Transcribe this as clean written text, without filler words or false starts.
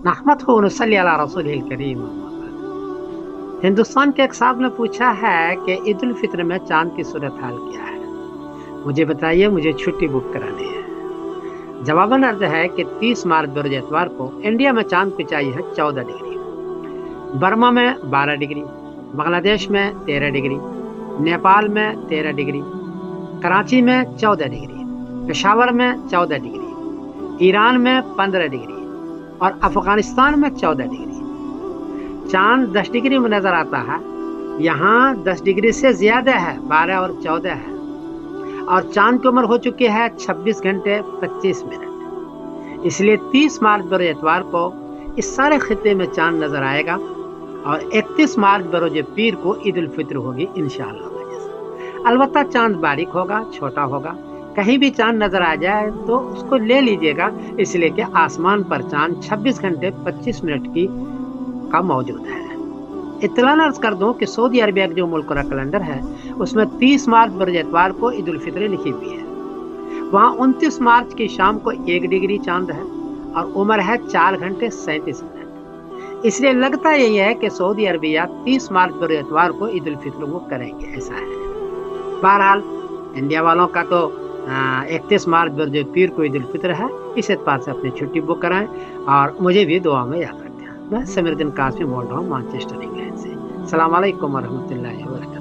नहमदुहु व नसल्ली अला रसूलिल करीम। हिंदुस्तान के एक साहब ने पूछा है कि ईद उल फित्र में चांद की सूरत हाल क्या है, मुझे बताइए, मुझे छुट्टी बुक करानी है। जवाबन अर्ज है कि 30 मार्च बरोज एतवार को इंडिया में चांद की ऊंचाई है 14 डिग्री, बर्मा में 12 डिग्री, बांग्लादेश में 13 डिग्री, नेपाल में 13 डिग्री, कराची में 14 डिग्री, पेशावर में 14 डिग्री, ईरान में 15 डिग्री और अफगानिस्तान में 14 डिग्री। चांद 10 डिग्री में नजर आता है, यहाँ 10 डिग्री से ज्यादा है, 12 और 14 है। और चांद की उम्र हो चुकी है 26 घंटे 25 मिनट। इसलिए 30 मार्च बरोज एतवार को इस सारे खित्ते में चांद नजर आएगा और 31 मार्च बरोज पीर को ईद उल फित्र होगी इंशाअल्लाह। अलबत्ता चांद बारीक होगा, छोटा होगा। कहीं भी चांद नजर आ जाए तो उसको ले लीजिएगा, इसलिए कि आसमान पर चांद 26 घंटे 25 मिनट का मौजूद है। इत्तलान अर्ज कर दूं कि सऊदी अरबिया का जो मुल्क का कैलेंडर है उसमें 30 मार्च बरोज एतवार को ईद उल फित्र लिखी हुई है। वहाँ 29 मार्च की शाम को 1 डिग्री चांद है और उम्र है 4 घंटे 37 मिनट। इसलिए लगता यही है कि सऊदी अरबिया 30 मार्च बरोज एतवार को ईद उल फित्र वो करेंगे, ऐसा है। बहरहाल इंडिया वालों का तो 31 मार्च बरोज पीर को ईद उल फित्र है। इस एतबार से अपनी छुट्टी बुक कराएं और मुझे भी दुआ में याद रखें। मैं समीरुद्दीन कासमी बोल रहा हूँ मैनचेस्टर, इंग्लैंड से। अस्सलाम वालेकुम व रहमतुल्लाहि व बरकातहू।